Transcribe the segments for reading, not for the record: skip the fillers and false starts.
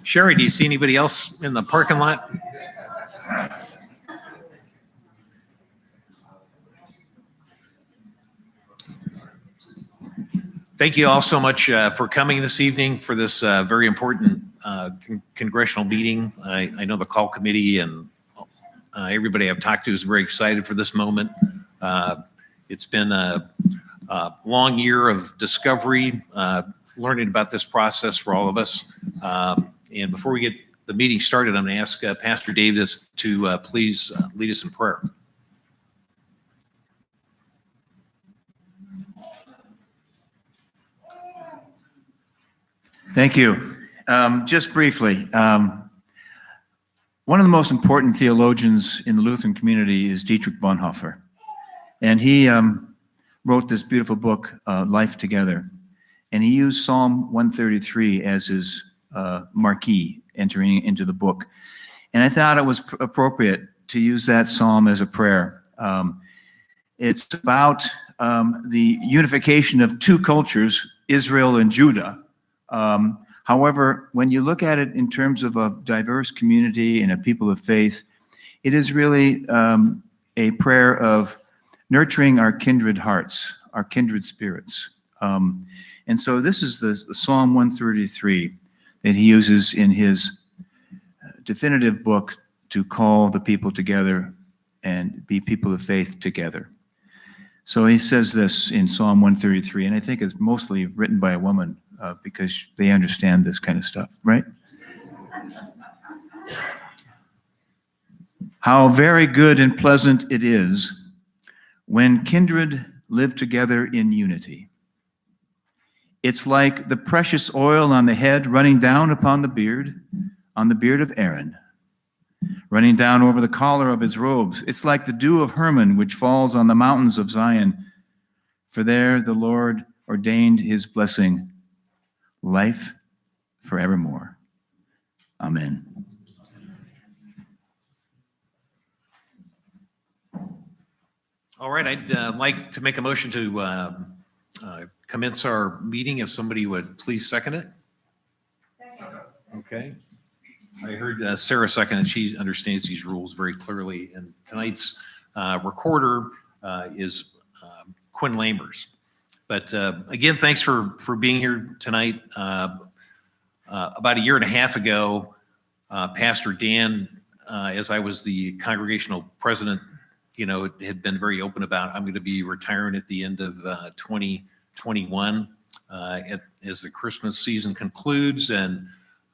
Sherry, do you see anybody else in the parking lot? Thank you all so much for coming this evening for this very important congressional meeting. I know the call committee and everybody I've talked to is very excited for this moment. It's been a long year of discovery, learning about this process for all of us. And before we get the meeting started, I'm going to ask Pastor Davis to please lead us in prayer. Thank you. Just briefly, one of the most important theologians in the Lutheran community is Dietrich Bonhoeffer. And he wrote this beautiful book, Life Together. And he used Psalm 133 as his marquee entering into the book. And I thought it was appropriate to use that psalm as a prayer. It's about the unification of two cultures, Israel and Judah. However, when you look at it in terms of a diverse community and a people of faith, it is really a prayer of nurturing our kindred hearts, our kindred spirits. And so this is the Psalm 133 that he uses in his definitive book to call the people together and be people of faith together. So he says this in Psalm 133, and I think it's mostly written by a woman because they understand this kind of stuff, right? How very good and pleasant it is when kindred live together in unity. It's like the precious oil on the head running down upon the beard of Aaron, running down over the collar of his robes. It's like the dew of Hermon, which falls on the mountains of Zion. For there the Lord ordained his blessing, life forevermore. Amen. All right, I'd like to make a motion to commence our meeting. If somebody would please second it. Second. Okay. I heard Sarah second, and she understands these rules very clearly. And tonight's recorder is Quinn Lamers. But again, thanks for being here tonight. About a year and a half ago, Pastor Dan, as I was the congregational president, had been very open about I'm going to be retiring at the end of 2021 as the Christmas season concludes, and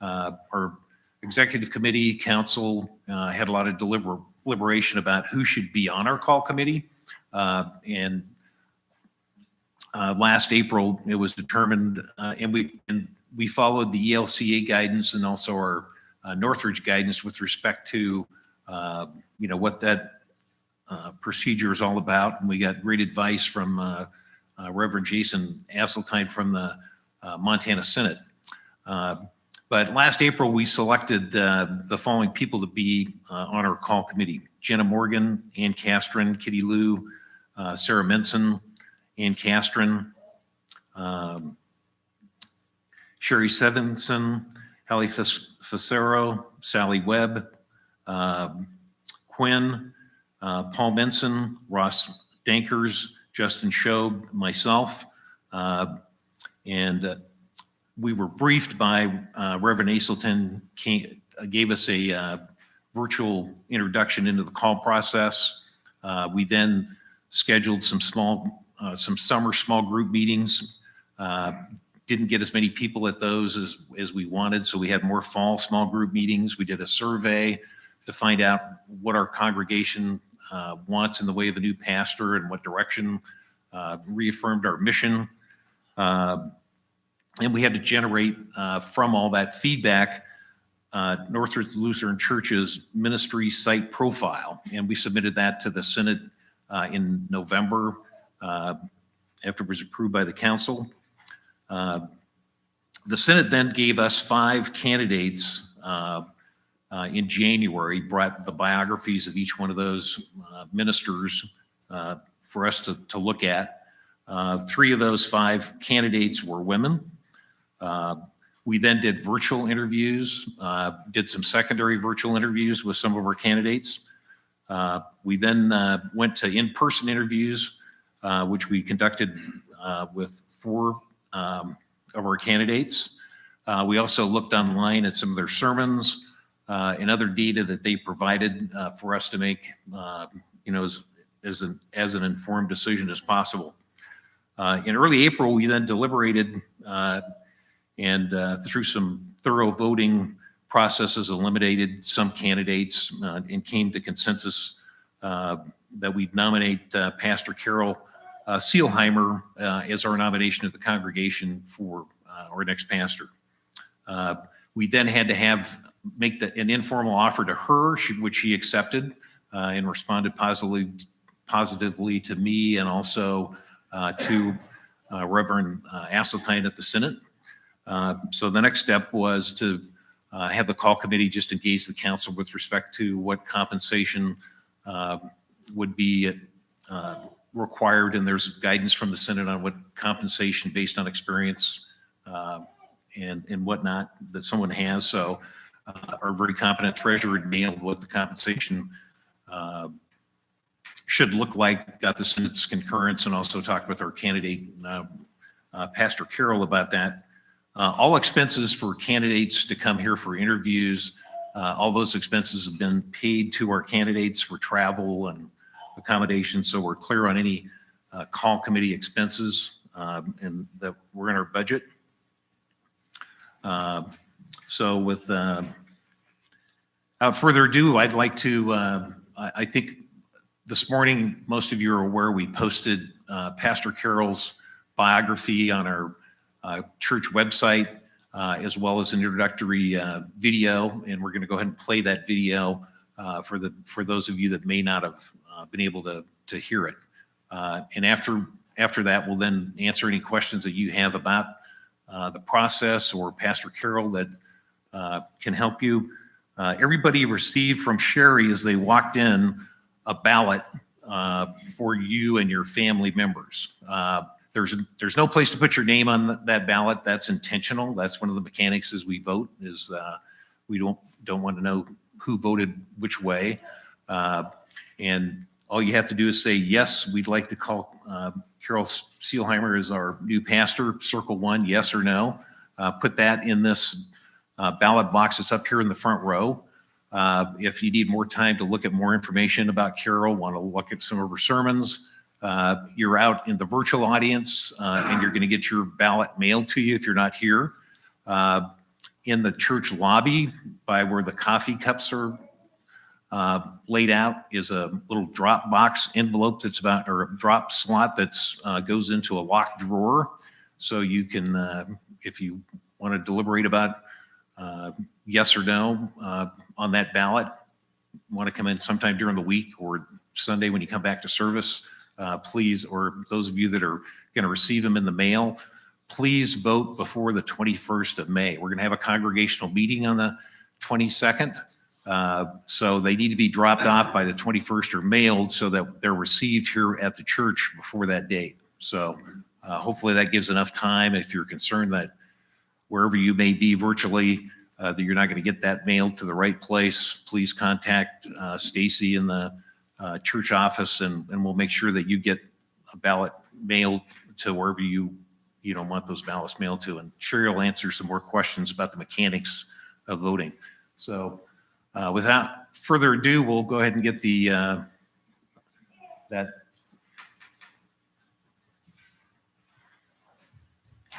our executive committee council had a lot of deliberation about who should be on our call committee, and last April it was determined, and we followed the ELCA guidance and also our Northridge guidance with respect to what that procedure is all about. And we got great advice from Reverend Jason Asseltine from the Montana Synod. But last April, we selected the following people to be on our call committee: Jenna Morgan, Ann Castron, Kitty Lou, Sarah Menson, Ann Castron, Sherry Sevenson, Hallie Facero, Sally Webb, Quinn, Paul Benson, Ross Dankers, Justin Shobe, myself, and we were briefed by Reverend Asseltine, gave us a virtual introduction into the call process. We then scheduled some summer small group meetings didn't get as many people at those as we wanted, so we had more fall small group meetings. We did a survey to find out what our congregation wants in the way of a new pastor and what direction, reaffirmed our mission. And we had to generate from all that feedback Northridge Lutheran Church's ministry site profile. And we submitted that to the Synod in November after it was approved by the council. The Synod then gave us 5 candidates in January, brought the biographies of each one of those ministers for us to look at. 3 of those 5 candidates were women. We then did virtual interviews, did some secondary virtual interviews with some of our candidates. We then went to in-person interviews, which we conducted with 4 of our candidates. We also looked online at some of their sermons and other data that they provided for us to make, as an informed decision as possible. In early April, we then deliberated and through some thorough voting processes, eliminated some candidates and came to consensus that we'd nominate Pastor Carol Seelheimer as our nomination of the congregation for our next pastor. We then had to make an informal offer to her, which she accepted and responded positively to me and also to Reverend Asseltine at the Synod. So the next step was to have the call committee just engage the council with respect to what compensation would be required, and there's guidance from the Synod on what compensation based on experience and whatnot that someone has. So our very competent treasurer nailed what the compensation should look like, got the Synod's concurrence, and also talked with our candidate, Pastor Carroll, about that. All expenses for candidates to come here for interviews, all those expenses have been paid to our candidates for travel and accommodation, so we're clear on any call committee expenses and that we're in our budget. So without further ado, I'd like to, I think this morning, most of you are aware we posted Pastor Carroll's biography on our church website, as well as an introductory video, and we're going to go ahead and play that video for those of you that may not have been able to hear it. And after that, we'll then answer any questions that you have about the process or Pastor Carroll that can help you. Everybody received from Sherry as they walked in a ballot for you and your family members. There's no place to put your name on that ballot. That's intentional. That's one of the mechanics as we vote is we don't want to know who voted which way. And all you have to do is say, yes, we'd like to call Carol Seelheimer as our new pastor, circle 1, yes or no. Put that in this ballot box that's up here in the front row. If you need more time to look at more information about Carol, want to look at some of her sermons, you're out in the virtual audience and you're going to get your ballot mailed to you if you're not here. In the church lobby by where the coffee cups are laid out is a little drop box envelope or a drop slot that's goes into a locked drawer. So you can, if you want to deliberate about yes or no on that ballot, want to come in sometime during the week or Sunday when you come back to service, please, or those of you that are going to receive them in the mail, please vote before the 21st of May. We're going to have a congregational meeting on the 22nd. So they need to be dropped off by the 21st or mailed so that they're received here at the church before that date. So hopefully that gives enough time. If you're concerned that wherever you may be virtually, that you're not going to get that mailed to the right place, please contact Stacy in the church office and we'll make sure that you get a ballot mailed to wherever you want those ballots mailed to. And Sherry will answer some more questions about the mechanics of voting. So without further ado, we'll go ahead and get the that.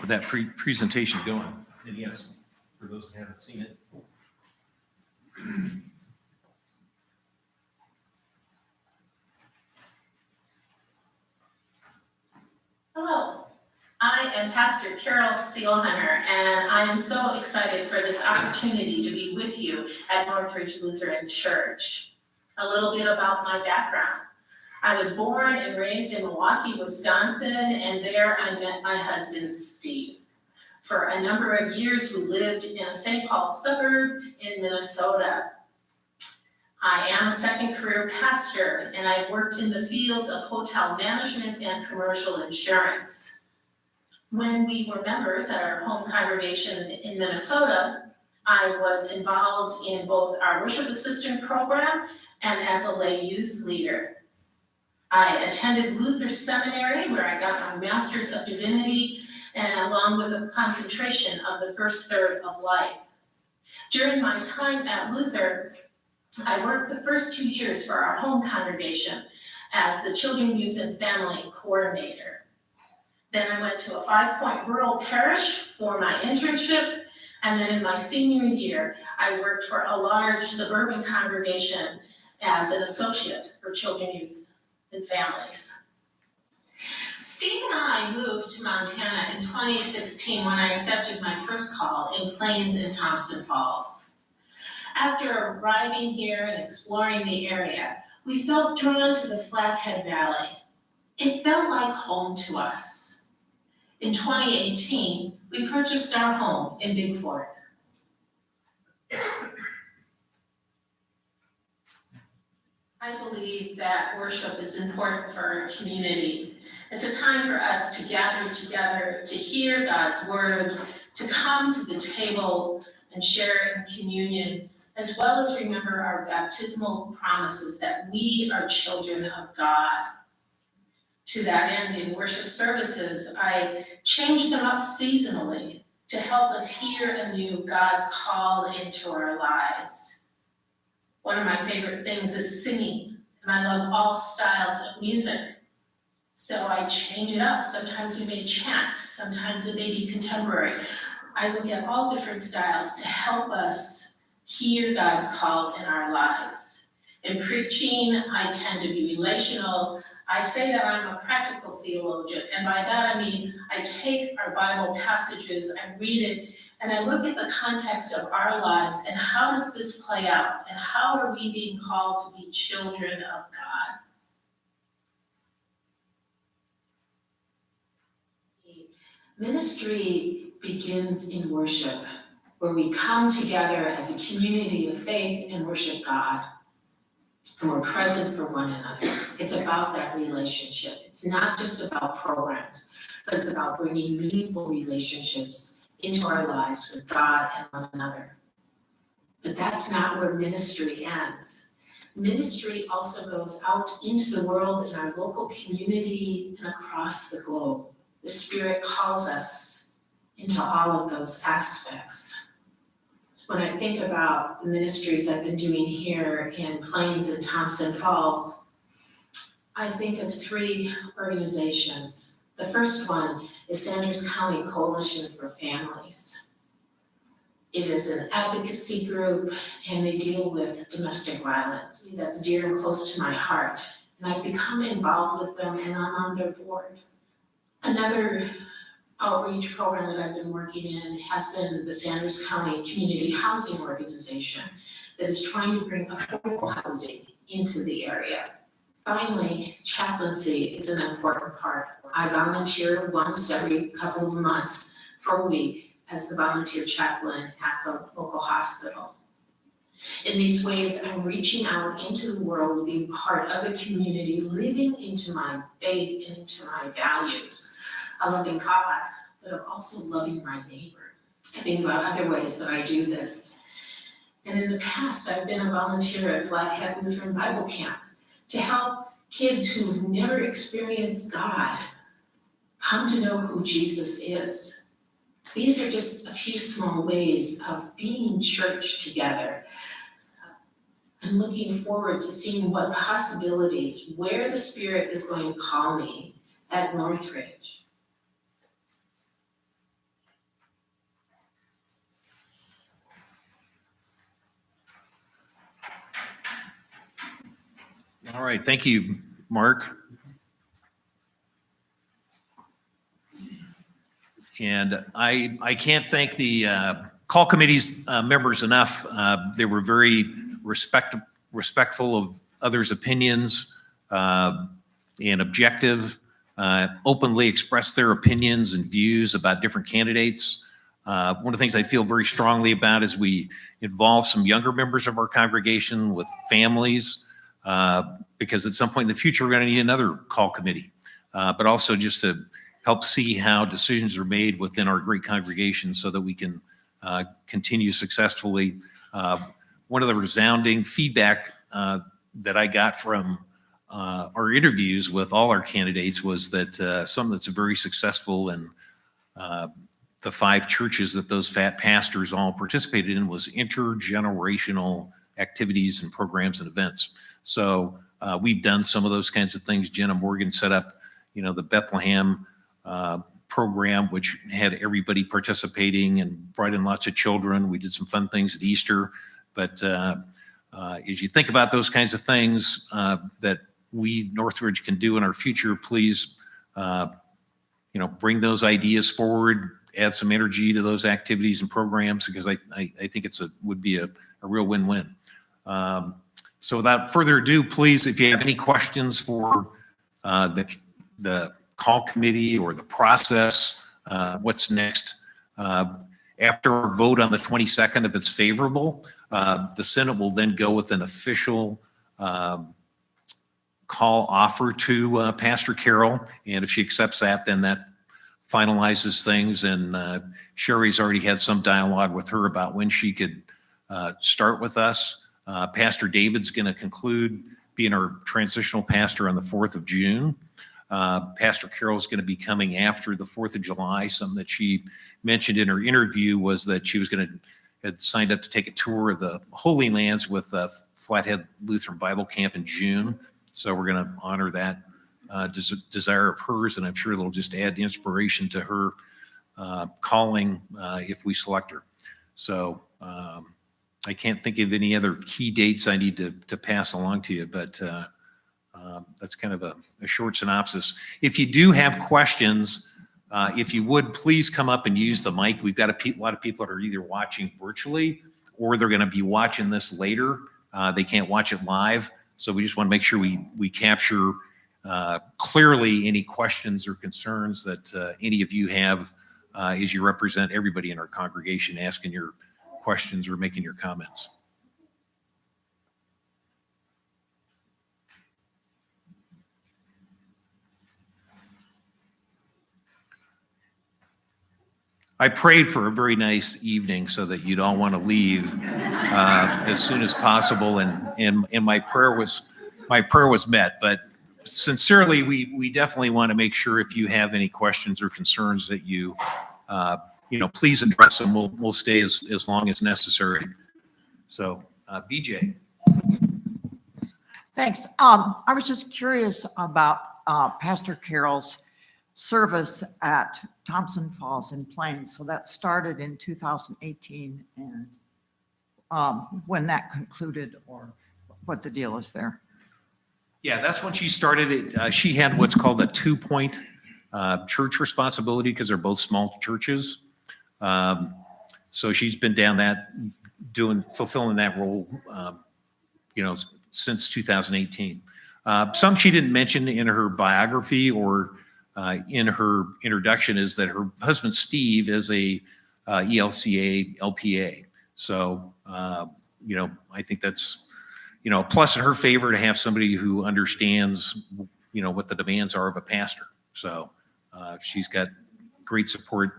with that presentation going. And yes, for those that haven't seen it. Hello, I am Pastor Carol Seelheimer, and I am so excited for this opportunity to be with you at Northridge Lutheran Church. A little bit about my background. I was born and raised in Milwaukee, Wisconsin, and there I met my husband, Steve. For a number of years, we lived in a St. Paul suburb in Minnesota. I am a second career pastor, and I've worked in the fields of hotel management and commercial insurance. When we were members at our home congregation in Minnesota, I was involved in both our worship assistant program and as a lay youth leader. I attended Luther Seminary, where I got my Master's of Divinity, and along with a concentration of the first third of life. During my time at Luther, I worked the first 2 years for our home congregation as the Children, Youth, and Family Coordinator. Then I went to a 5-point rural parish for my internship, and then in my senior year, I worked for a large suburban congregation as an associate for Children, Youth, and Families. Steve and I moved to Montana in 2016 when I accepted my first call in Plains and Thompson Falls. After arriving here and exploring the area, we felt drawn to the Flathead Valley. It felt like home to us. In 2018, we purchased our home in Big Fork. I believe that worship is important for our community. It's a time for us to gather together, to hear God's word, to come to the table and share in communion, as well as remember our baptismal promises that we are children of God. To that end, in worship services, I change them up seasonally to help us hear anew God's call into our lives. One of my favorite things is singing, and I love all styles of music. So I change it up. Sometimes we may chant, sometimes it may be contemporary. I look at all different styles to help us hear God's call in our lives. In preaching, I tend to be relational. I say that I'm a practical theologian, and by that I mean I take our Bible passages, I read it, and I look at the context of our lives and how does this play out, and how are we being called to be children of God. Ministry begins in worship, where we come together as a community of faith and worship God, and we're present for one another. It's about that relationship. It's not just about programs, but it's about bringing meaningful relationships into our lives with God and one another. But that's not where ministry ends. Ministry also goes out into the world in our local community and across the globe. The Spirit calls us into all of those aspects. When I think about the ministries I've been doing here in Plains and Thompson Falls, I think of 3 organizations. The first one is Sanders County Coalition for Families. It is an advocacy group, and they deal with domestic violence. That's dear and close to my heart, and I've become involved with them, and I'm on their board. Another outreach program that I've been working in has been the Sanders County Community Housing Organization that is trying to bring affordable housing into the area. Finally, chaplaincy is an important part. I volunteer once every couple of months for a week as the volunteer chaplain at the local hospital. In these ways, I'm reaching out into the world, being part of the community, living into my faith and into my values. A loving God, but I'm also loving my neighbor. I think about other ways that I do this. And in the past, I've been a volunteer at Flathead Lutheran Bible Camp to help kids who've never experienced God come to know who Jesus is. These are just a few small ways of being church together. I'm looking forward to seeing what possibilities, where the Spirit is going to call me at Northridge. All right, thank you, Mark. And I can't thank the call committee's members enough. They were very respectful of others' opinions and objective, openly expressed their opinions and views about different candidates. One of the things I feel very strongly about is we involve some younger members of our congregation with families, because at some point in the future, we're going to need another call committee, but also just to help see how decisions are made within our great congregation so that we can continue successfully. One of the resounding feedback that I got from our interviews with all our candidates was that something that's very successful in the 5 churches that those fat pastors all participated in was intergenerational activities and programs and events. So we've done some of those kinds of things. Jenna Morgan set up, the Bethlehem program, which had everybody participating and brought in lots of children. We did some fun things at Easter. But as you think about those kinds of things that we, Northridge, can do in our future, please, bring those ideas forward, add some energy to those activities and programs, because I think would be a real win-win. So without further ado, please, if you have any questions for the call committee or the process, what's next? After our vote on the 22nd, if it's favorable, the Senate will then go with an official call offer to Pastor Carol. And if she accepts that, then that finalizes things. And Sherry's already had some dialogue with her about when she could start with us. Pastor David's going to conclude being our transitional pastor on the 4th of June. Pastor Carol's going to be coming after the 4th of July. Something that she mentioned in her interview was that she was had signed up to take a tour of the Holy Lands with Flathead Lutheran Bible Camp in June. So we're going to honor that desire of hers, and I'm sure it'll just add inspiration to her calling if we select her. So I can't think of any other key dates I need to pass along to you, but that's kind of a short synopsis. If you do have questions, if you would, please come up and use the mic. We've got a lot of people that are either watching virtually or they're going to be watching this later. They can't watch it live. So we just want to make sure we capture clearly any questions or concerns that any of you have as you represent everybody in our congregation asking your questions or making your comments. I prayed for a very nice evening so that you'd all want to leave as soon as possible, and my prayer was met. But sincerely, we definitely want to make sure if you have any questions or concerns that you please address them. We'll stay as long as necessary. So, VJ. Thanks. I was just curious about Pastor Carol's service at Thompson Falls in Plains. So that started in 2018, and when that concluded, or what the deal is there. Yeah, that's when she started it. She had what's called a 2-point church responsibility because they're both small churches. So she's been down that, fulfilling that role, since 2018. Some she didn't mention in her biography or in her introduction is that her husband, Steve, is a ELCA LPA. So, I think that's, a plus in her favor to have somebody who understands, what the demands are of a pastor. So she's got great support,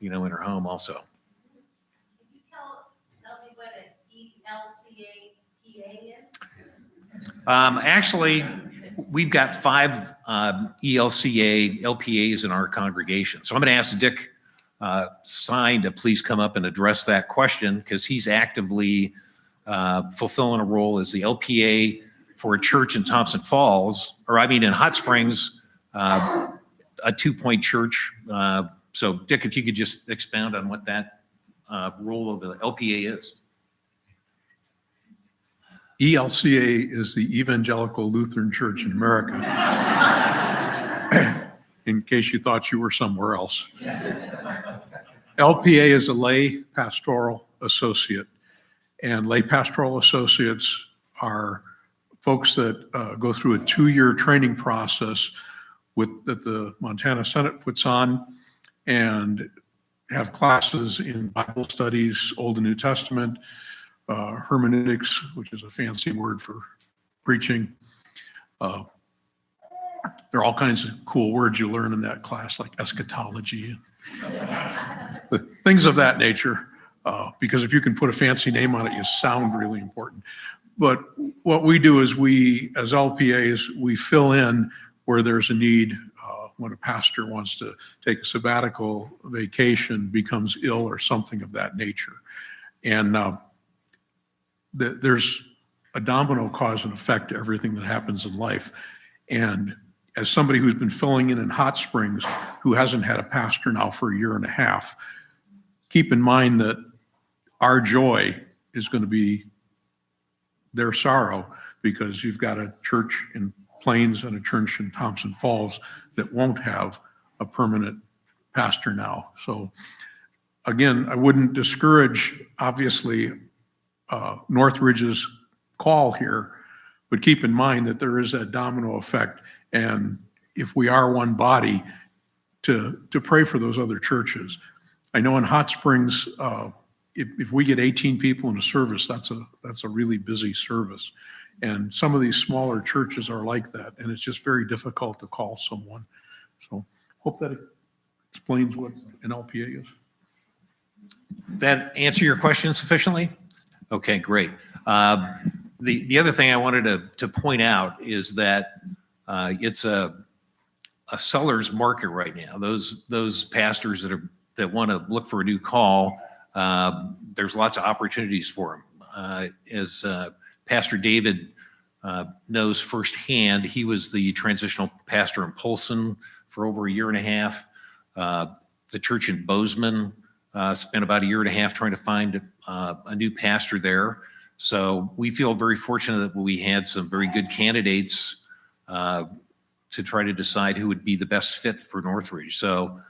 in her home also. Can you tell me what an ELCA PA is? Actually, we've got 5 ELCA LPAs in our congregation. So I'm going to ask Dick Sign to please come up and address that question, because he's actively fulfilling a role as the LPA for a church in Thompson Falls, in Hot Springs, a 2-point church. So Dick, if you could just expound on what that role of the LPA is. ELCA is the Evangelical Lutheran Church in America. In case you thought you were somewhere else. LPA is a lay pastoral associate, and lay pastoral associates are folks that go through a 2-year training process that the Montana Senate puts on, and have classes in Bible studies, Old and New Testament, hermeneutics, which is a fancy word for preaching. There are all kinds of cool words you learn in that class, like eschatology, things of that nature, because if you can put a fancy name on it, you sound really important. But what we do is we, as LPAs, we fill in where there's a need. When a pastor wants to take a sabbatical vacation, becomes ill or something of that nature. And there's a domino cause and effect to everything that happens in life. And as somebody who's been filling in Hot Springs, who hasn't had a pastor now for 1.5 years, keep in mind that our joy is going to be their sorrow, because you've got a church in Plains and a church in Thompson Falls that won't have a permanent pastor now. So again, I wouldn't discourage, obviously, Northridge's call here, but keep in mind that there is that domino effect. And if we are one body, to pray for those other churches. I know in Hot Springs, if we get 18 people in a service, that's a really busy service. And some of these smaller churches are like that, and it's just very difficult to call someone. So hope that explains what an LPA is. That answer your question sufficiently? Okay, great. The other thing I wanted to point out is that it's a seller's market right now. Those pastors that want to look for a new call, there's lots of opportunities for them. As Pastor David knows firsthand, he was the transitional pastor in Polson for over 1.5 years. The church in Bozeman spent about 1.5 years trying to find a new pastor there. So we feel very fortunate that we had some very good candidates to try to decide who would be the best fit for Northridge. So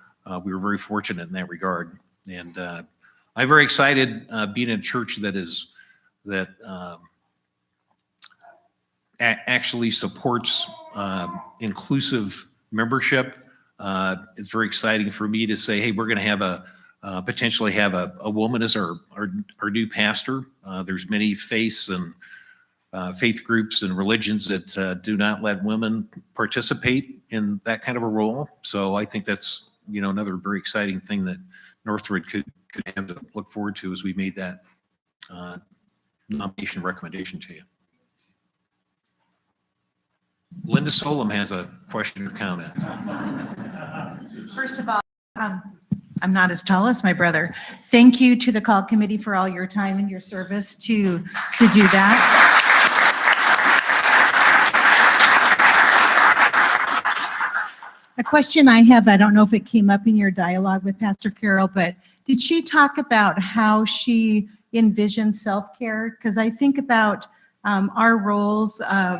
we were very fortunate in that regard. And I'm very excited being in a church that actually supports inclusive membership. It's very exciting for me to say, hey, we're going to have potentially have a woman as our new pastor. There's many faiths and faith groups and religions that do not let women participate in that kind of a role. So I think that's another very exciting thing that Northridge could have to look forward to as we made that nomination recommendation to you. Linda Solom has a question or comment. First of all, I'm not as tall as my brother. Thank you to the call committee for all your time and your service to do that. A question I have, I don't know if it came up in your dialogue with Pastor Carol, but did she talk about how she envisioned self-care? Because I think about our roles of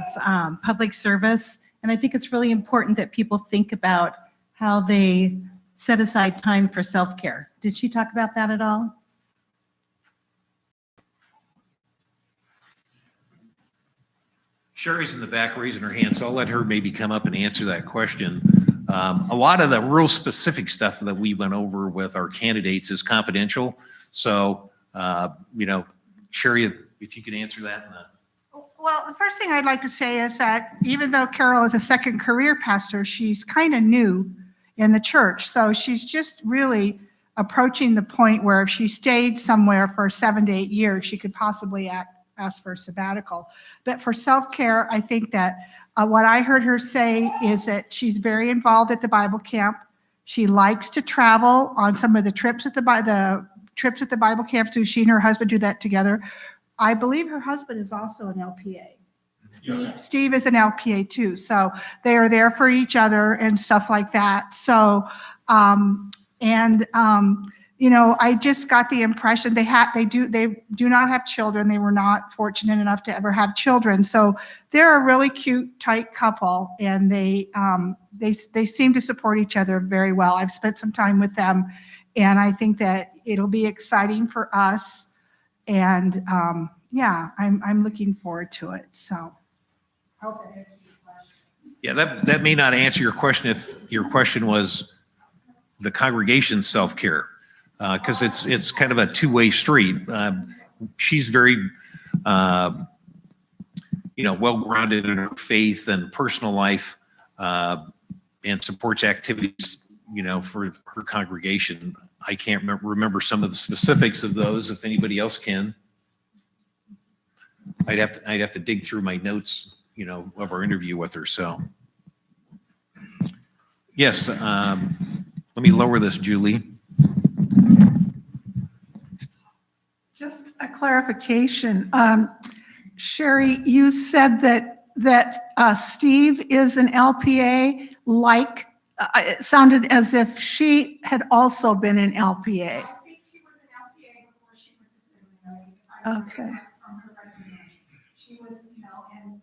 public service, and I think it's really important that people think about how they set aside time for self-care. Did she talk about that at all? Sherry's in the back raising her hand, so I'll let her maybe come up and answer that question. A lot of the real specific stuff that we went over with our candidates is confidential. So, Sherry, if you could answer that. Well, the first thing I'd like to say is that even though Carol is a second career pastor, she's kind of new in the church. So she's just really approaching the point where if she stayed somewhere for 7 to 8 years, she could possibly ask for a sabbatical. But for self-care, I think that what I heard her say is that she's very involved at the Bible camp. She likes to travel on some of the trips at the Bible camp too. She and her husband do that together. I believe her husband is also an LPA. Steve is an LPA too. So they are there for each other and stuff like that. So, you know, I just got the impression they do not have children. They were not fortunate enough to ever have children. So they're a really cute, tight couple, and they seem to support each other very well. I've spent some time with them, and I think that it'll be exciting for us. And yeah, I'm looking forward to it. So. Hope that answers your question. Yeah, that may not answer your question if your question was the congregation's self-care, because it's kind of a two-way street. She's very, well-grounded in her faith and personal life, and supports activities, for her congregation. I can't remember some of the specifics of those. If anybody else can, I'd have to dig through my notes, of our interview with her. So, yes, let me lower this, Julie. Just a clarification. Sherry, you said that Steve is an LPA, it sounded as if she had also been an LPA. I think she was an LPA before she went to seminary. I remember Okay. that from her resume. She was, and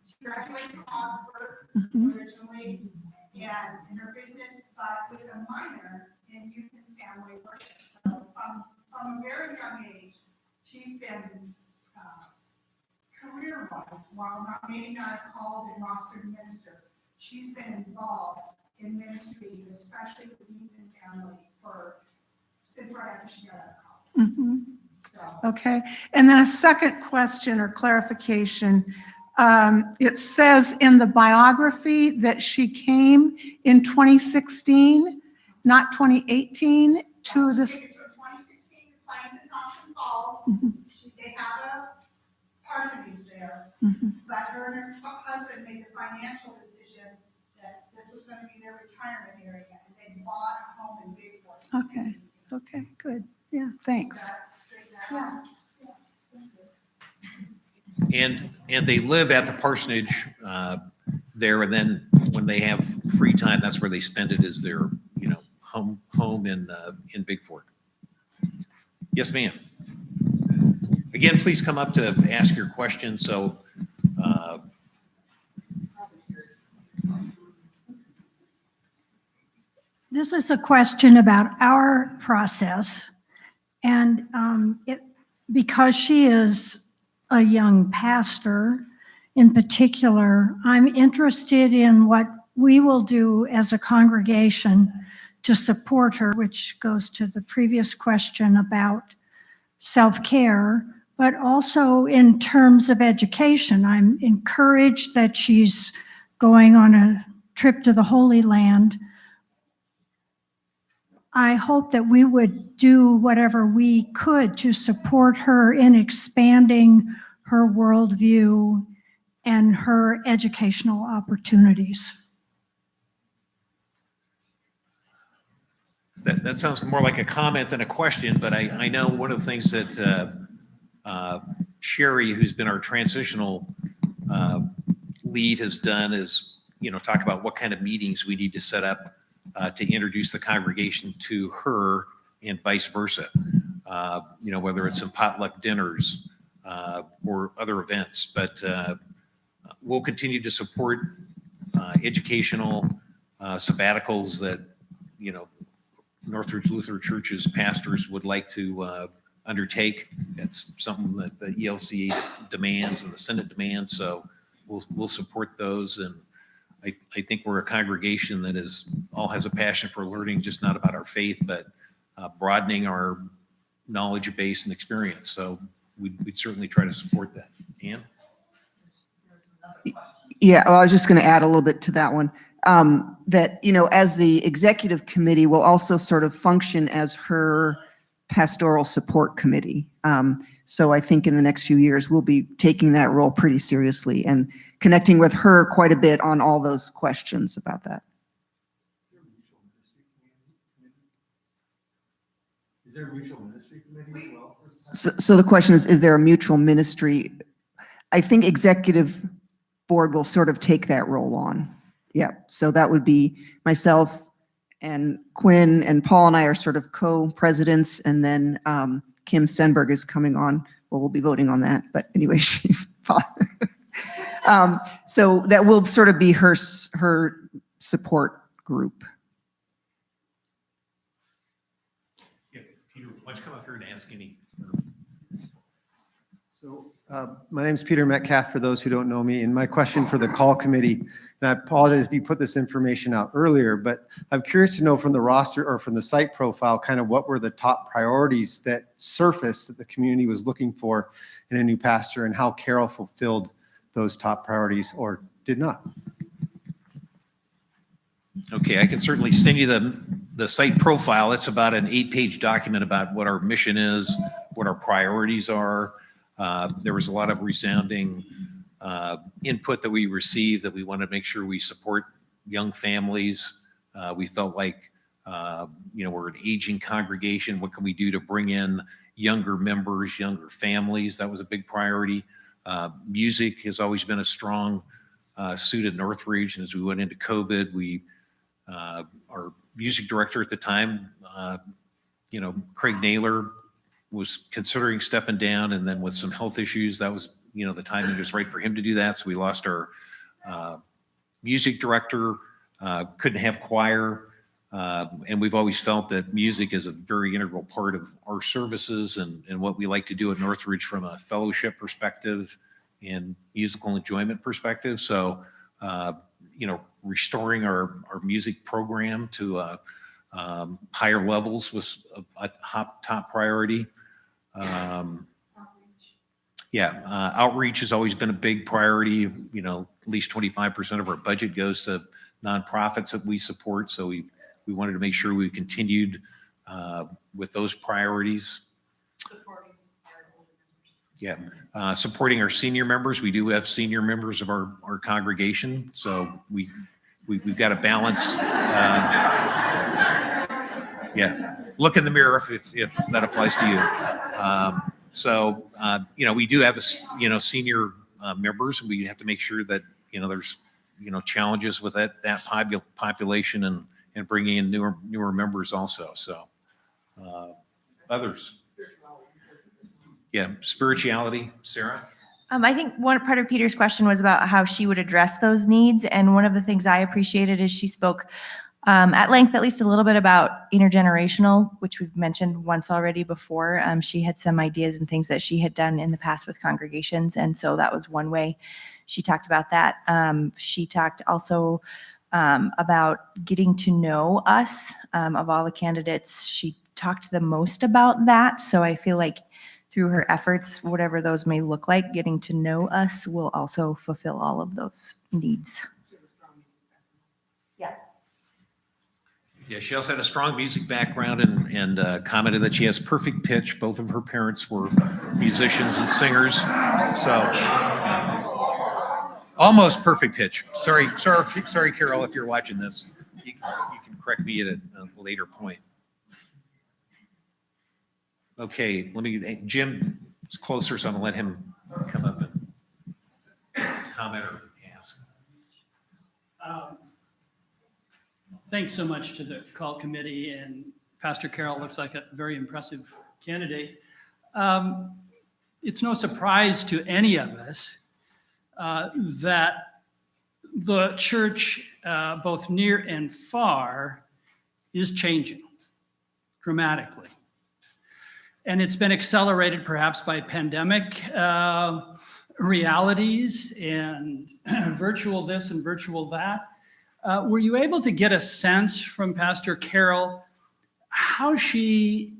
she graduated from Augsburg Mhm. originally, and in her business, but with a minor in youth and family worship. So from a very young age, she's been career-wise, while maybe not called and rostered minister, she's been involved in ministry, especially with youth and family, since right after she got out of college. Mhm. So. Okay, and then a second question or clarification. It says in the biography that she came in 2016, not 2018, to this. She came from 2016 to Plains and Thompson Falls. Mhm. They have a parsonage there, Mhm. but her and her husband made the financial decision that this was going to be their retirement area, and they bought a home in Bigport. Okay, good. Yeah, thanks. Yeah. And they live at the parsonage there, and then when they have free time, that's where they spend it, is their home in Big Fork. Yes, ma'am. Again, please come up to ask your question. So This is a question about our process. And because she is a young pastor in particular, I'm interested in what we will do as a congregation to support her, which goes to the previous question about self-care, but also in terms of education. I'm encouraged that she's going on a trip to the Holy Land. I hope that we would do whatever we could to support her in expanding her worldview and her educational opportunities. that sounds more like a comment than a question, but I know one of the things that Sherry, who's been our transitional lead, has done is, talk about what kind of meetings we need to set up to introduce the congregation to her and vice versa. Whether it's in potluck dinners or other events, but we'll continue to support educational sabbaticals that, Northridge Lutheran Church's pastors would like to undertake. It's something that the ELCA demands and the Senate demands, so we'll support those. And I think we're a congregation that all has a passion for learning, just not about our faith, but broadening our knowledge base and experience. So we'd certainly try to support that. Ann? Yeah, well, I was just going to add a little bit to that one. That, as the executive committee will also sort of function as her pastoral support committee. So I think in the next few years, we'll be taking that role pretty seriously and connecting with her quite a bit on all those questions about that. Is there a mutual ministry committee as well? So the question is there a mutual ministry? I think executive board will sort of take that role on. Yeah, so that would be myself And Quinn and Paul and I are sort of co-presidents, and then Kim Stenberg is coming on. Well, we'll be voting on that, but anyway, she's so that will sort of be her support group. Yeah, Peter, why don't you come up here and ask any? So my name is Peter Metcalf, for those who don't know me, and my question for the call committee, and I apologize if you put this information out earlier, but I'm curious to know from the roster or from the site profile, kind of what were the top priorities that surfaced that the community was looking for in a new pastor, and how Carol fulfilled those top priorities or did not. Okay, I can certainly send you the site profile. It's about an 8-page document about what our mission is, what our priorities are. There was a lot of resounding input that we received that we want to make sure we support young families. We felt like, we're an aging congregation. What can we do to bring in younger members, younger families? That was a big priority. Music has always been a strong suit at Northridge. And as we went into COVID, our music director at the time, Craig Naylor, was considering stepping down, and then with some health issues, that was, the timing was right for him to do that. So we lost our music director, couldn't have choir. And we've always felt that music is a very integral part of our services and what we like to do at Northridge from a fellowship perspective and musical enjoyment perspective. So, restoring our music program to higher levels was a top priority. Outreach has always been a big priority. At least 25% of our budget goes to nonprofits that we support. So we wanted to make sure we continued with those priorities. Supporting our senior members. We do have senior members of our congregation. So we've got to balance. Look in the mirror if that applies to you. We do have senior members, and we have to make sure that there's challenges with that population and bringing in newer members also. So others. Spirituality, Sarah. I think one part of Peter's question was about how she would address those needs. And one of the things I appreciated is she spoke at length, at least a little bit, about intergenerational, which we've mentioned once already before. She had some ideas and things that she had done in the past with congregations. And so that was one way she talked about that. She talked also about getting to know us. Of all the candidates, she talked the most about that. So I feel like through her efforts, whatever those may look like, getting to know us will also fulfill all of those needs. Yeah, she also had a strong music background and commented that she has perfect pitch. Both of her parents were musicians and singers. So almost perfect pitch. Sorry, Carol, if you're watching this. You can correct me at a later point. Okay, Jim is closer, so I'm gonna let him come up and comment or ask. Thanks so much to the call committee, and Pastor Carol looks like a very impressive candidate. It's no surprise to any of us that the church, both near and far, is changing dramatically. And it's been accelerated perhaps by pandemic realities and virtual this and virtual that. Were you able to get a sense from Pastor Carol how she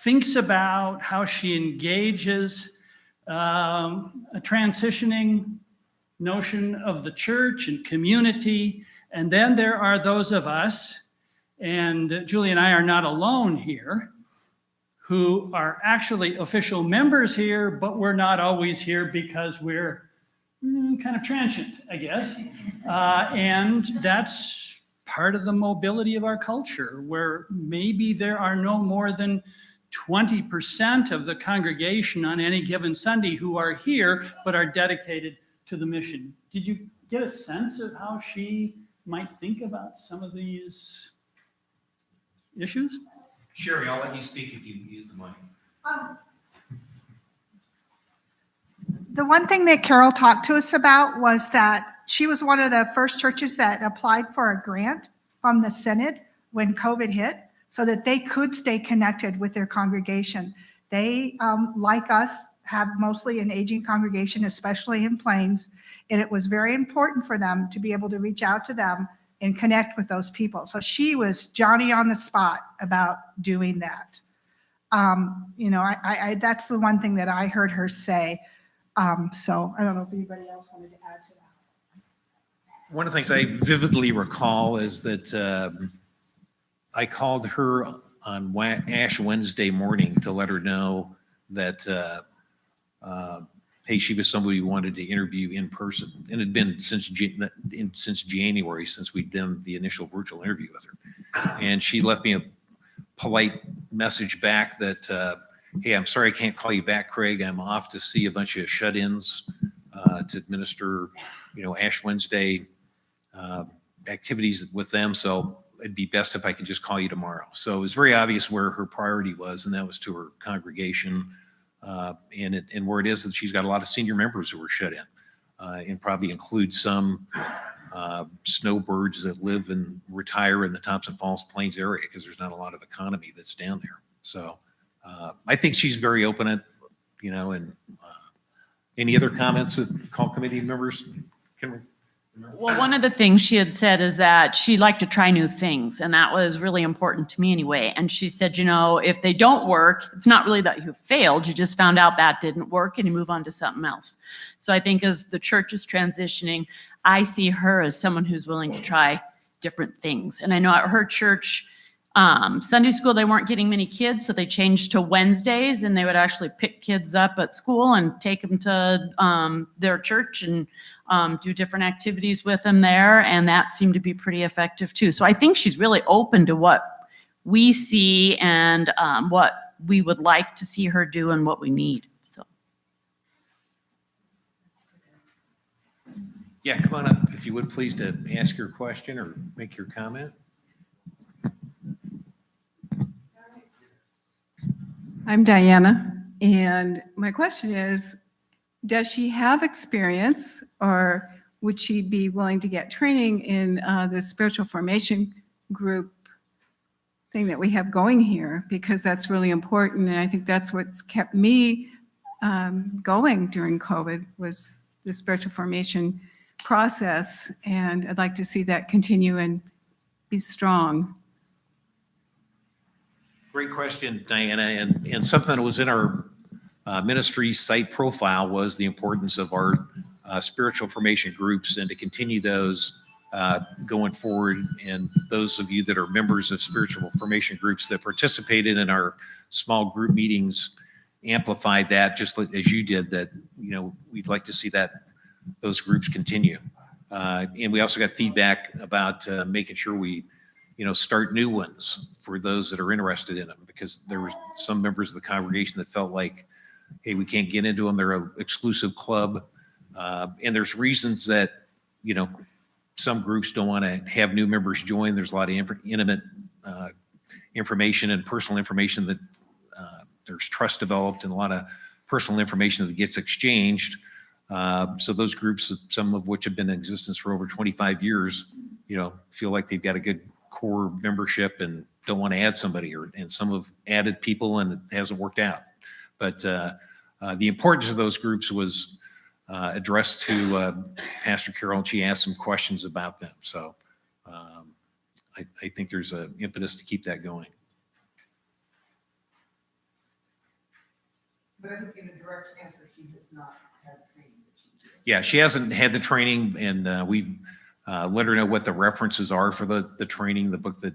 thinks about, how she engages a transitioning notion of the church and community? And then there are those of us, and Julie and I are not alone here, who are actually official members here, but we're not always here because we're kind of transient, I guess. And that's part of the mobility of our culture, where maybe there are no more than 20% of the congregation on any given Sunday who are here, but are dedicated to the mission. Did you get a sense of how she might think about some of these issues? Sherry, I'll let you speak if you use the mic. The one thing that Carol talked to us about was that she was one of the first churches that applied for a grant from the Synod when COVID hit so that they could stay connected with their congregation. They, like us, have mostly an aging congregation, especially in Plains, and it was very important for them to be able to reach out to them and connect with those people. So she was Johnny on the spot about doing that. That's the one thing that I heard her say. So I don't know if anybody else wanted to add to that. One of the things I vividly recall is that I called her on Ash Wednesday morning to let her know that, hey, she was somebody we wanted to interview in person. And it had been since January, since we'd done the initial virtual interview with her. And she left me a polite message back that, hey, I'm sorry I can't call you back, Craig. I'm off to see a bunch of shut-ins to administer, Ash Wednesday activities with them. So it'd be best if I could just call you tomorrow. So it was very obvious where her priority was, and that was to her congregation. And where it is that she's got a lot of senior members who were shut in, and probably includes some snowbirds that live and retire in the Thompson Falls Plains area because there's not a lot of economy that's down there. So I think she's very open and any other comments that call committee members can? Well, one of the things she had said is that she'd like to try new things, and that was really important to me anyway. And she said, if they don't work, it's not really that you failed, you just found out that didn't work and you move on to something else. So I think as the church is transitioning, I see her as someone who's willing to try different things. And I know at her church, Sunday school, they weren't getting many kids, so they changed to Wednesdays, and they would actually pick kids up at school and take them to their church and do different activities with them there, and that seemed to be pretty effective too. So I think she's really open to what we see and what we would like to see her do and what we need. So. Yeah, come on up if you would please to ask your question or make your comment. I'm Diana, and my question is, does she have experience, or would she be willing to get training in the spiritual formation group thing that we have going here? Because that's really important, and I think that's what's kept me going during COVID was the spiritual formation process, and I'd like to see that continue and be strong. Great question, Diana. And something that was in our ministry site profile was the importance of our spiritual formation groups and to continue those going forward. And those of you that are members of spiritual formation groups that participated in our small group meetings amplified that, just as you did, that, we'd like to see those groups continue. And we also got feedback about making sure we start new ones for those that are interested in them, because there were some members of the congregation that felt like, hey, we can't get into them. They're an exclusive club. And there's reasons that, some groups don't want to have new members join. There's a lot of intimate information and personal information that there's trust developed and a lot of personal information that gets exchanged. So those groups, some of which have been in existence for over 25 years, feel like they've got a good core membership and don't want to add somebody, and some have added people and it hasn't worked out. But the importance of those groups was addressed to Pastor Carol, and she asked some questions about them. So I think there's an impetus to keep that going. But I think in a direct answer, she has not had training. Yeah, she hasn't had the training, and we've let her know what the references are for the training, the book that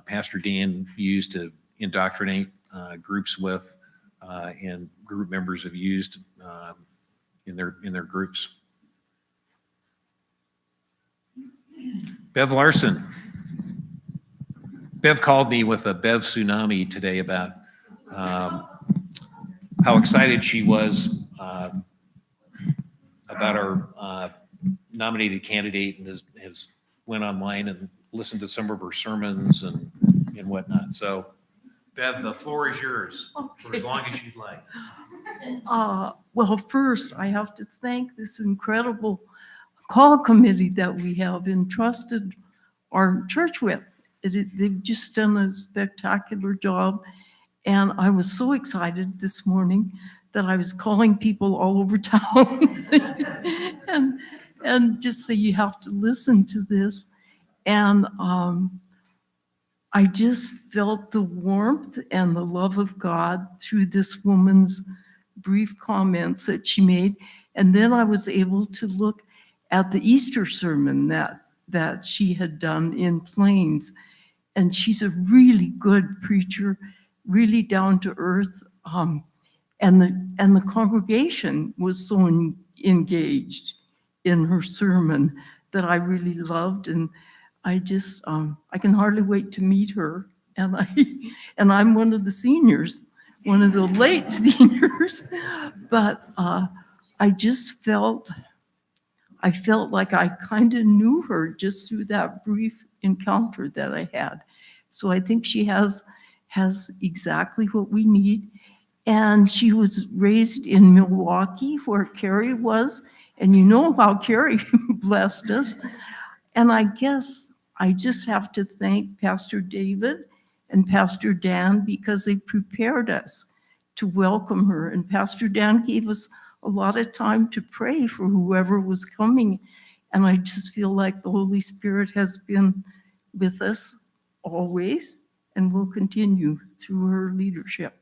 Pastor Dan used to indoctrinate groups with, and group members have used in their groups. Bev Larson. Bev called me with a Bev tsunami today about how excited she was about our nominated candidate, and has went online and listened to some of her sermons and and whatnot. So Bev, the floor is yours for as long as you'd like. Well, first, I have to thank this incredible call committee that we have entrusted our church with. They've just done a spectacular job. And I was so excited this morning that I was calling people all over town and just say, you have to listen to this. And I just felt the warmth and the love of God through this woman's brief comments that she made. And then I was able to look at the Easter sermon that she had done in Plains. And she's a really good preacher, really down to earth. And the congregation was so engaged in her sermon that I really loved. And I just, I can hardly wait to meet her. And I'm one of the seniors, one of the late seniors, but I just felt like I kind of knew her just through that brief encounter that I had. So I think she has exactly what we need. And she was raised in Milwaukee, where Carrie was, and you know how Carrie blessed us. And I guess I just have to thank Pastor David and Pastor Dan because they prepared us to welcome her. And Pastor Dan gave us a lot of time to pray for whoever was coming. And I just feel like the Holy Spirit has been with us always and will continue through her leadership.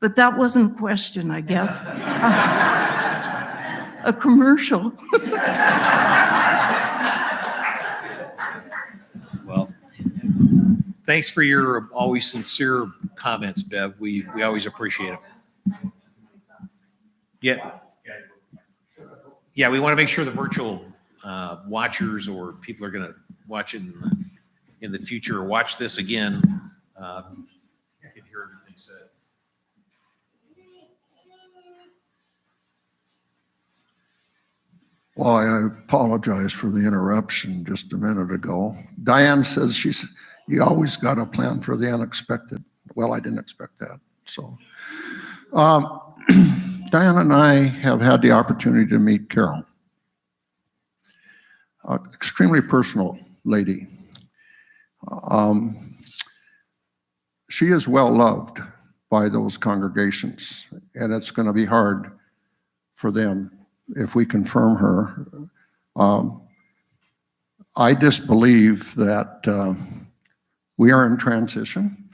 But that wasn't a question, I guess. A commercial. Well, thanks for your always sincere comments, Bev. We always appreciate it. Yeah, we want to make sure the virtual watchers or people are going to watch it in the future or watch this again can hear everything said. Well, I apologize for the interruption just a minute ago. Diane says you always got a plan for the unexpected. Well, I didn't expect that. So Diane and I have had the opportunity to meet Carol. Extremely personal lady. She is well loved by those congregations, and it's going to be hard for them if we confirm her. I just believe that we are in transition.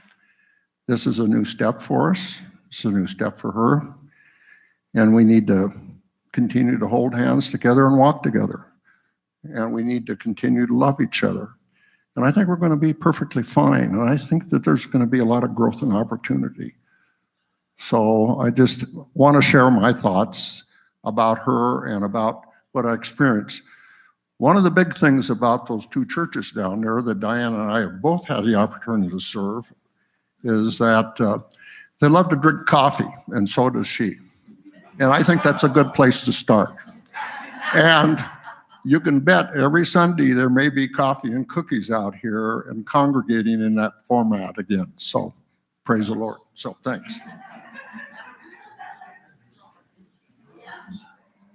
This is a new step for us. It's a new step for her. And we need to continue to hold hands together and walk together. And we need to continue to love each other. And I think we're going to be perfectly fine. And I think that there's going to be a lot of growth and opportunity. So I just want to share my thoughts about her and about what I experienced. One of the big things about those two churches down there that Diane and I have both had the opportunity to serve is that they love to drink coffee, and so does she. And I think that's a good place to start. And you can bet every Sunday there may be coffee and cookies out here and congregating in that format again. So praise the Lord. So thanks.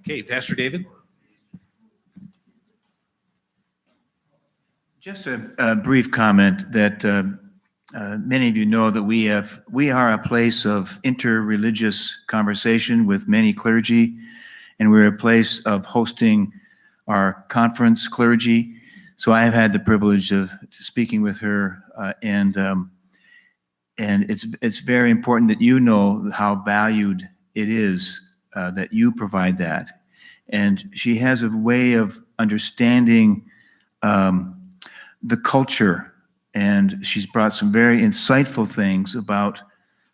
Okay, Pastor David. Just a brief comment that many of you know that we are a place of interreligious conversation with many clergy, and we're a place of hosting our conference clergy. So I have had the privilege of speaking with her, and it's very important that you know how valued it is that you provide that. And she has a way of understanding the culture, and she's brought some very insightful things about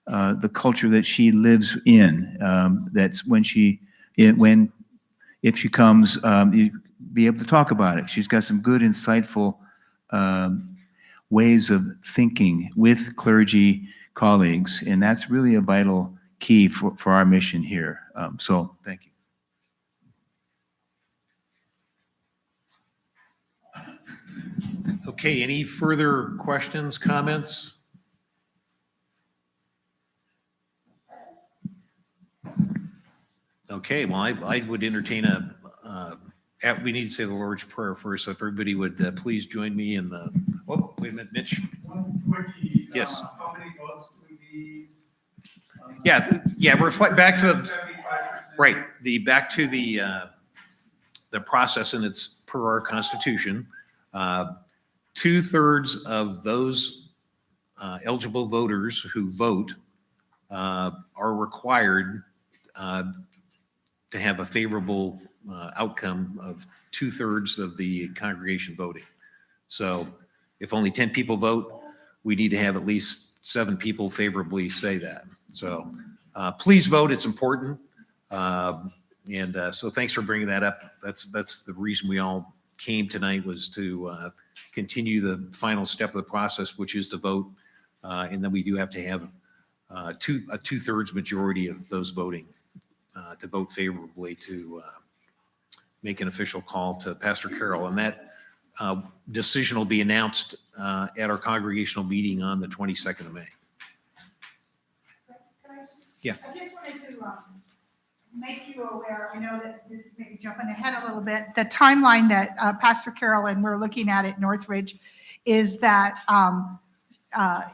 the culture that she lives in. That's if she comes, you be able to talk about it. She's got some good, insightful ways of thinking with clergy colleagues, and that's really a vital key for our mission here. So thank you. Okay, any further questions, comments? Okay, well, I would entertain we need to say the Lord's Prayer first, so if everybody would please join me in the, oh, wait a minute, Mitch. Yes. How many votes do we need? Yeah, reflect back to the, right, back to the process, and it's per our Constitution. 2/3 of those eligible voters who vote are required to have a favorable outcome of 2/3 of the congregation voting. So if only 10 people vote, we need to have at least 7 people favorably say that. So please vote, it's important. So thanks for bringing that up. That's the reason we all came tonight, was to continue the final step of the process, which is to vote. And then we do have to have a 2/3 majority of those voting to vote favorably to make an official call to Pastor Carroll. And that decision will be announced at our congregational meeting on the 22nd of May. Yeah. I just wanted to make you aware, I know that this is maybe jumping ahead a little bit, the timeline that Pastor Carroll and we're looking at Northridge is that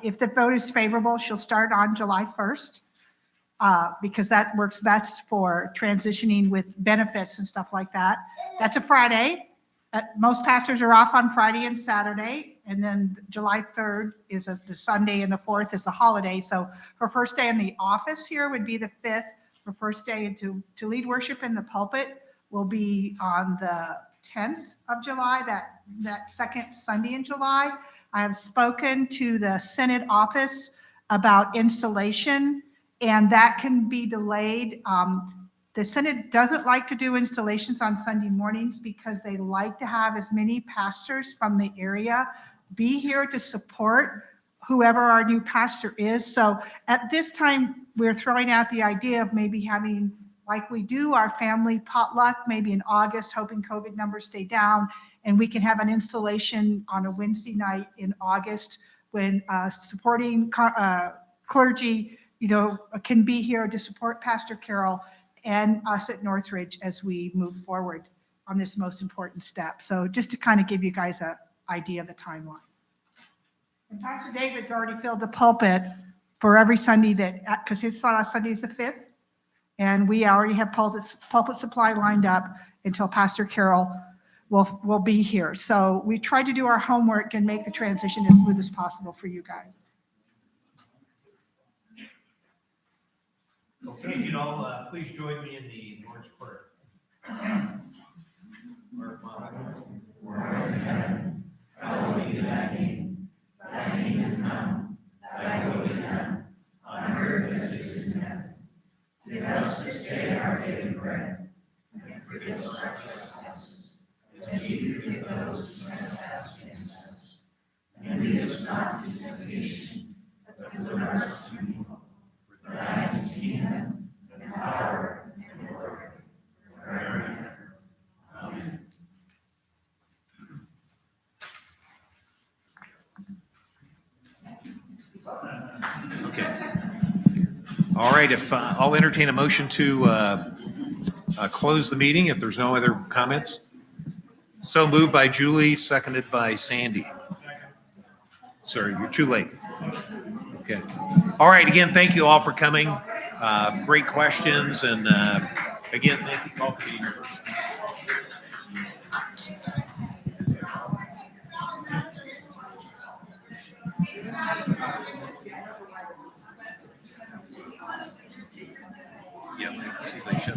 if the vote is favorable, she'll start on July 1st. Because that works best for transitioning with benefits and stuff like that. That's a Friday. Most pastors are off on Friday and Saturday, and then July 3rd is the Sunday, and the 4th is a holiday. So her first day in the office here would be the 5th. Her first day to lead worship in the pulpit will be on the 10th of July, that second Sunday in July. I have spoken to the Synod office about installation, and that can be delayed. The Synod doesn't like to do installations on Sunday mornings because they like to have as many pastors from the area be here to support whoever our new pastor is. So at this time, we're throwing out the idea of maybe having, like we do, our family potluck, maybe in August, hoping COVID numbers stay down, and we can have an installation on a Wednesday night in August when supporting clergy can be here to support Pastor Carroll and us at Northridge as we move forward on this most important step. So just to kind of give you guys an idea of the timeline. And Pastor David's already filled the pulpit for every Sunday because his last Sunday is the 5th, and we already have pulpit supply lined up until Pastor Carroll will be here. So we tried to do our homework and make the transition as smooth as possible for you guys. Okay, you know, please join me in the Lord's Prayer. Our Father, who art in heaven, hallowed be thy name. Thy kingdom come, thy will be done, on earth as it is in heaven. Give us this day our daily bread, and forgive us our trespasses, as we forgive those who trespass against us. And lead us not into temptation, but deliver us from evil. For thine is the kingdom, and power, and glory, forever and ever. Amen. Okay. All right, if I'll entertain a motion to close the meeting if there's no other comments. So moved by Julie, seconded by Sandy. Sorry, you're too late. Okay. All right, again, thank you all for coming. Great questions, and again, thank you all for being here. Yeah, as soon as I shut